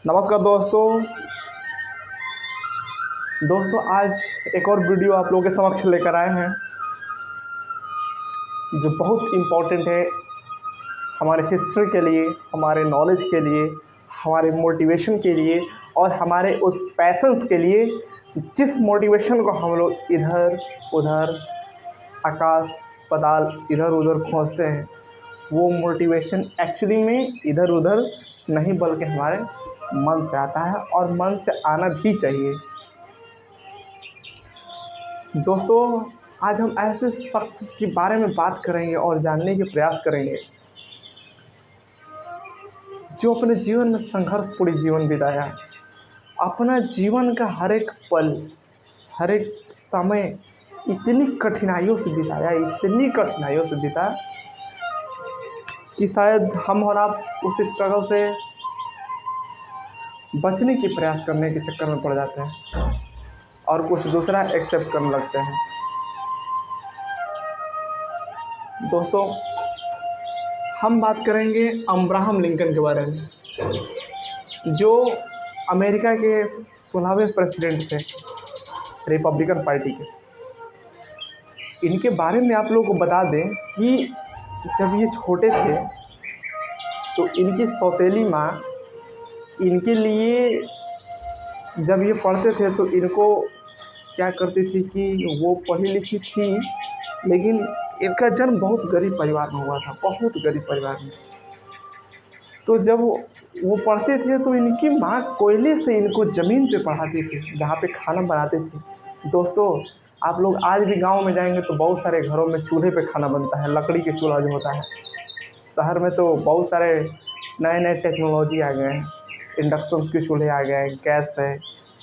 नमस्कार दोस्तों आज एक और वीडियो आप लोगों के समक्ष लेकर आए हैं जो बहुत इम्पोर्टेंट है हमारे हिस्ट्री के लिए, हमारे नॉलेज के लिए, हमारे मोटिवेशन के लिए और हमारे उस पैशंस के लिए जिस मोटिवेशन को हम लोग इधर उधर आकाश पाताल इधर उधर खोजते हैं। वो मोटिवेशन एक्चुअली में इधर उधर नहीं बल्कि हमारे मन से आता है और मन से आना भी चाहिए। दोस्तों आज हम ऐसे शख्स के बारे में बात करेंगे और जानने के प्रयास करेंगे जो अपने जीवन में संघर्षपूर्ण जीवन बिताया, अपना जीवन का हर एक पल हर एक समय इतनी कठिनाइयों से बिताया, इतनी कठिनाइयों से बिताया कि शायद हम और आप उस स्ट्रगल से बचने की प्रयास करने के चक्कर में पड़ जाते हैं और कुछ दूसरा एक्सेप्ट करने लगते हैं। दोस्तों हम बात करेंगे अब्राहम लिंकन के बारे में, जो अमेरिका के 16वें प्रेसिडेंट थे रिपब्लिकन पार्टी के। इनके बारे में आप लोगों को बता दें कि जब ये छोटे थे तो इनकी सौतेली माँ इनके लिए, जब ये पढ़ते थे तो इनको क्या करती थी कि वो पढ़ी लिखी थी लेकिन इनका जन्म बहुत गरीब परिवार में हुआ था, बहुत गरीब परिवार में। तो जब वो पढ़ते थे तो इनकी माँ कोयले से इनको ज़मीन पे पढ़ाती थी जहाँ पे खाना बनाते थे। दोस्तों आप लोग आज भी गांव में जाएंगे तो बहुत सारे घरों में चूल्हे पे खाना बनता है, लकड़ी के चूल्हा जो होता है। शहर में तो बहुत सारे नए नए टेक्नोलॉजी आ गए हैं, इंडक्शन के चूल्हे आ गए हैं, गैस है,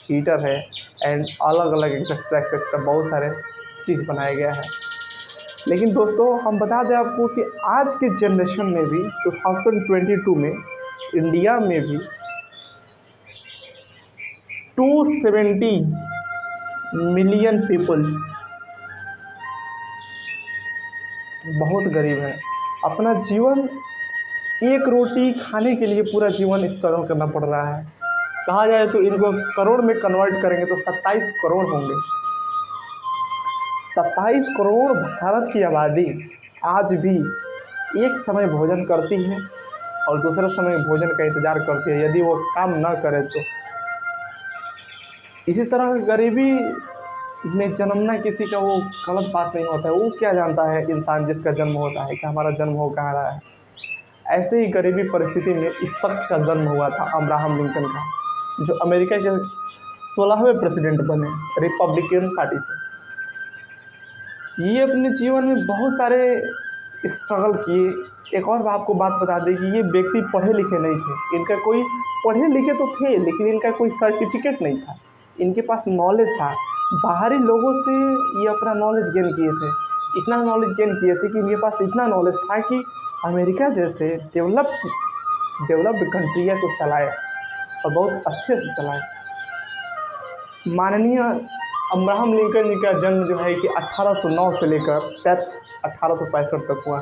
हीटर है एंड अलग अलग एक्सेट्रा बहुत सारे चीज़ बनाया गया है। लेकिन दोस्तों हम बता दें आपको कि आज के जनरेशन में भी 2022 में इंडिया में भी 270 मिलियन पीपल बहुत गरीब है। अपना जीवन एक रोटी खाने के लिए पूरा जीवन स्ट्रगल करना पड़ रहा है। कहा जाए तो इनको करोड़ में कन्वर्ट करेंगे तो 27 करोड़ होंगे। 27 करोड़ भारत की आबादी आज भी एक समय भोजन करती है और दूसरे समय भोजन का इंतज़ार करती है यदि वो काम ना करे तो। इसी तरह गरीबी में जन्मना किसी का वो गलत बात नहीं होता है। वो क्या जानता है इंसान जिसका जन्म होता है कि हमारा जन्म हो कहाँ रहा है। ऐसे ही गरीबी परिस्थिति में इस शख्स का जन्म हुआ था अब्राहम लिंकन का, जो अमेरिका के 16वें प्रेसिडेंट बने रिपब्लिकन पार्टी से। ये अपने जीवन में बहुत सारे स्ट्रगल किए। एक और आपको बात बता दें कि ये व्यक्ति पढ़े लिखे नहीं थे। इनका कोई, पढ़े लिखे तो थे लेकिन इनका कोई सर्टिफिकेट नहीं था। इनके पास नॉलेज था, बाहरी लोगों से ये अपना नॉलेज गेन किए थे। इतना नॉलेज गेन किए थे कि इनके पास इतना नॉलेज था कि अमेरिका जैसे डेवलप्ड कंट्री को चलाए और बहुत अच्छे से चलाए। माननीय अब्राहम लिंकन जी का जन्म जो है कि 1809 से लेकर डेथ 1865 तक हुआ।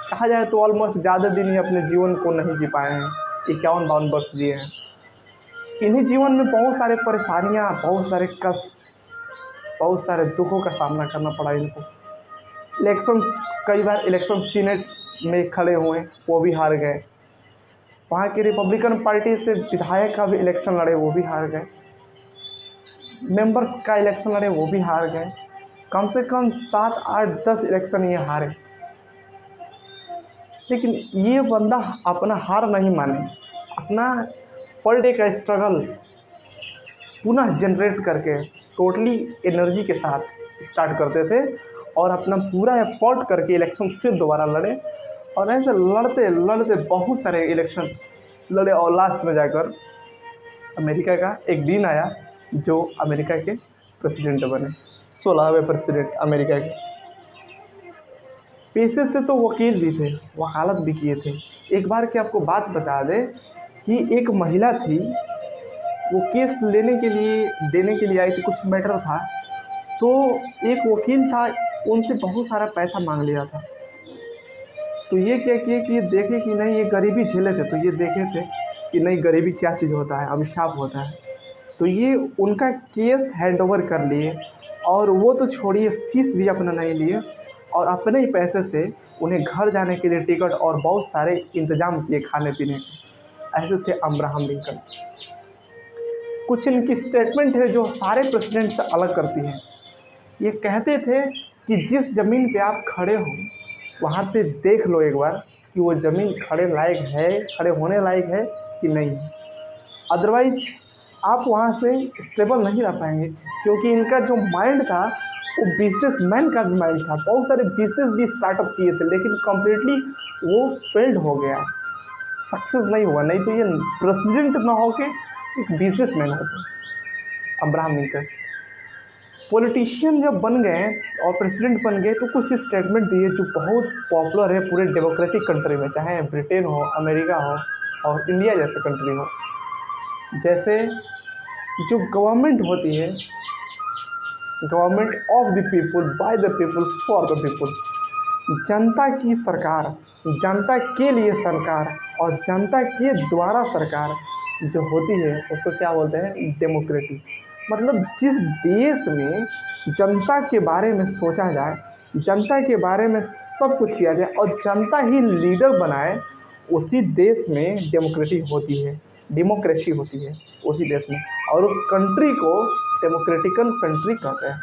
कहा जाए तो ऑलमोस्ट ज़्यादा दिन ही अपने जीवन को नहीं जी पाए हैं, 51-52 वर्ष जिए हैं। इन्हीं जीवन में बहुत सारे परेशानियाँ, बहुत सारे कष्ट, बहुत सारे दुखों का सामना करना पड़ा इनको। कई बार इलेक्शन सीनेट में खड़े हुए, वो भी हार गए। वहाँ की रिपब्लिकन पार्टी से विधायक का भी इलेक्शन लड़े, वो भी हार गए। मेंबर्स का इलेक्शन लड़े, वो भी हार गए। कम से कम 7, 8, 10 इलेक्शन ये हारे। लेकिन ये बंदा अपना हार नहीं माने, अपना पर डे का स्ट्रगल पुनः जनरेट करके टोटली एनर्जी के साथ स्टार्ट करते थे और अपना पूरा एफर्ट करके इलेक्शन फिर दोबारा लड़े। और ऐसे लड़ते लड़ते बहुत सारे इलेक्शन लड़े और लास्ट में जाकर अमेरिका का एक दिन आया जो अमेरिका के प्रेसिडेंट बने, 16वें प्रेसिडेंट अमेरिका के। पेशे से तो वकील भी थे, वकालत भी किए थे। एक बार की आपको बात बता दें कि एक महिला थी, वो केस देने के लिए आई थी, कुछ मैटर था। तो एक वकील था, उनसे बहुत सारा पैसा मांग लिया था। तो ये क्या किए कि ये देखे कि नहीं ये गरीबी झेले थे, तो ये देखे थे कि नहीं गरीबी क्या चीज़ होता है, अभिशाप होता है। तो ये उनका केस हैंड ओवर कर लिए, और वो तो छोड़िए फीस भी अपना नहीं लिए, और अपने ही पैसे से उन्हें घर जाने के लिए टिकट और बहुत सारे इंतजाम किए खाने पीने के। ऐसे थे अब्राहम लिंकन। कुछ इनकी स्टेटमेंट है जो सारे प्रेसिडेंट से अलग करती है। ये कहते थे कि जिस ज़मीन पे आप खड़े हो वहाँ पे देख लो एक बार कि वो ज़मीन खड़े लायक है, खड़े होने लायक है कि नहीं है। अदरवाइज आप वहाँ से स्टेबल नहीं रह पाएंगे, क्योंकि इनका जो माइंड था वो बिजनेसमैन का भी माइंड था। बहुत सारे बिजनेस भी स्टार्टअप किए थे, लेकिन कम्प्लीटली वो फेल्ड हो गया, सक्सेस नहीं हुआ। नहीं तो ये प्रेसिडेंट ना होके एक बिजनेसमैन होते अब्राहम लिंकन। पॉलिटिशियन जब बन गए और प्रेसिडेंट बन गए तो कुछ स्टेटमेंट दिए जो बहुत पॉपुलर है पूरे डेमोक्रेटिक कंट्री में, चाहे ब्रिटेन हो, अमेरिका हो और इंडिया जैसे कंट्री हो। जैसे जो गवर्नमेंट होती है, government of the people, by the people, for the people, जनता की सरकार, जनता के लिए सरकार और जनता के द्वारा सरकार जो होती है उसको क्या बोलते हैं, डेमोक्रेटिक। मतलब जिस देश में जनता के बारे में सोचा जाए, जनता के बारे में सब कुछ किया जाए और जनता ही लीडर बनाए, उसी देश में डेमोक्रेटिक होती है, डेमोक्रेसी होती है उसी देश में, और उस कंट्री को डेमोक्रेटिकल कंट्री कहते हैं।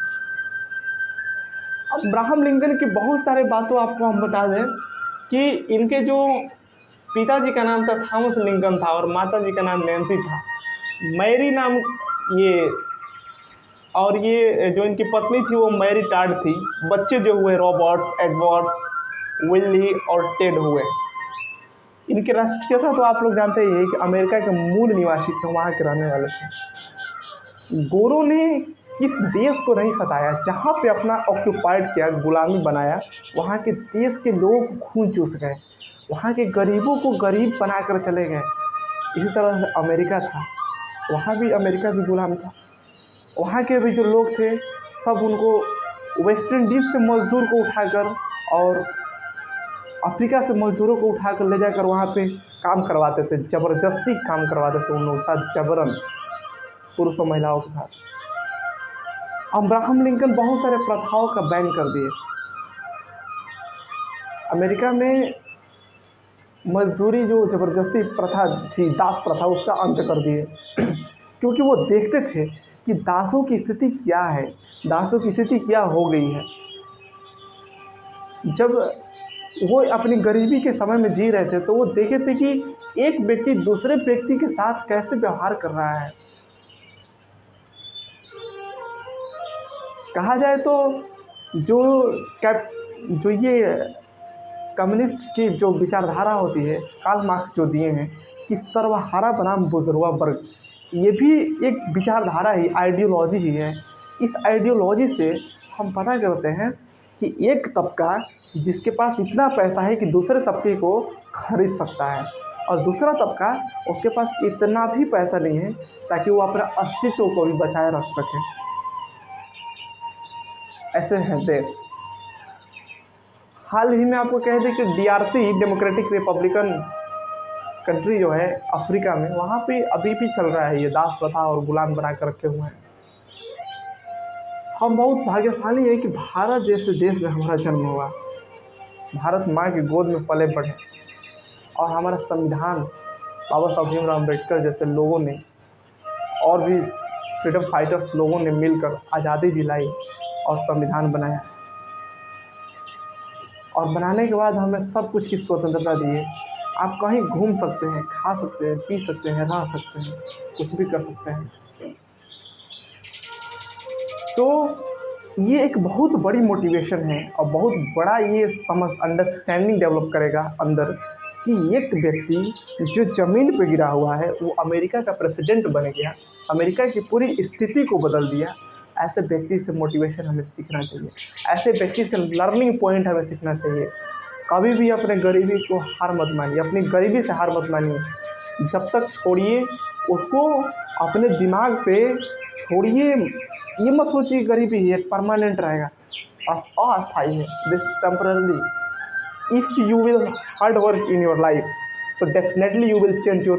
अब्राहम लिंकन की बहुत सारे बातों आपको हम बता दें कि इनके जो पिताजी का नाम था थॉमस लिंकन था और माताजी का नाम नैन्सी था। मैरी नाम ये, और ये जो इनकी पत्नी थी वो मैरी टाड थी। बच्चे जो हुए रॉबर्ट, एडवर्ड, विल्ली और टेड हुए। इनकी राष्ट्रीयता तो आप लोग जानते ही हैं कि अमेरिका के मूल निवासी थे, वहाँ के रहने वाले थे। गोरों ने किस देश को नहीं सताया, जहाँ पे अपना ऑक्यूपाइड किया, गुलामी बनाया, वहाँ के देश के लोग खून चूस गए, वहाँ के गरीबों को गरीब बनाकर चले गए। इसी तरह से अमेरिका था, वहाँ भी अमेरिका भी गुलाम था। वहाँ के भी जो लोग थे सब उनको वेस्ट इंडीज़ से मज़दूर को उठाकर और अफ्रीका से मज़दूरों को उठाकर ले जाकर वहाँ पे काम करवाते थे, ज़बरदस्ती काम करवाते थे उन लोगों के साथ, जबरन, पुरुष और महिलाओं के साथ। अब्राहम लिंकन बहुत सारे प्रथाओं का बैन कर दिए। अमेरिका में मजदूरी जो ज़बरदस्ती प्रथा थी, दास प्रथा, उसका अंत कर दिए क्योंकि वो देखते थे कि दासों की स्थिति क्या है, दासों की स्थिति क्या हो गई है। जब वो अपनी गरीबी के समय में जी रहे थे तो वो देखे थे कि एक व्यक्ति दूसरे व्यक्ति के साथ कैसे व्यवहार कर रहा है। कहा जाए तो जो ये कम्युनिस्ट की जो विचारधारा होती है, कार्ल मार्क्स जो दिए हैं कि सर्वहारा बनाम बुर्जुआ वर्ग, ये भी एक विचारधारा ही, आइडियोलॉजी ही है। इस आइडियोलॉजी से हम पता करते हैं कि एक तबका जिसके पास इतना पैसा है कि दूसरे तबके को खरीद सकता है, और दूसरा तबका उसके पास इतना भी पैसा नहीं है ताकि वो अपने अस्तित्व को भी बचाए रख सके। ऐसे हैं देश। हाल ही में आपको कह दें कि DRC, डेमोक्रेटिक रिपब्लिकन कंट्री जो है अफ्रीका में, वहाँ पे अभी भी चल रहा है ये दास प्रथा और गुलाम बना कर रखे हुए हैं। हम बहुत भाग्यशाली है कि भारत जैसे देश में हमारा जन्म हुआ, भारत माँ की गोद में पले बढ़े, और हमारा संविधान बाबा साहब भीमराव अम्बेडकर जैसे लोगों ने और भी फ्रीडम फाइटर्स लोगों ने मिलकर आज़ादी दिलाई और संविधान बनाया, और बनाने के बाद हमें सब कुछ की स्वतंत्रता दी है। आप कहीं घूम सकते हैं, खा सकते हैं, पी सकते हैं, रह सकते हैं, कुछ भी कर सकते हैं। तो ये एक बहुत बड़ी मोटिवेशन है और बहुत बड़ा ये समझ, अंडरस्टैंडिंग डेवलप करेगा अंदर कि एक व्यक्ति जो ज़मीन पे गिरा हुआ है वो अमेरिका का प्रेसिडेंट बन गया, अमेरिका की पूरी स्थिति को बदल दिया। ऐसे व्यक्ति से मोटिवेशन हमें सीखना चाहिए, ऐसे व्यक्ति से लर्निंग पॉइंट हमें सीखना चाहिए। कभी भी अपने गरीबी को हार मत मानिए, अपनी गरीबी से हार मत मानिए, जब तक छोड़िए उसको, अपने दिमाग से छोड़िए। ये मत सोचिए गरीबी है परमानेंट रहेगा, अस्थायी है, this temporary. If you will hard work in your life, so definitely you will change your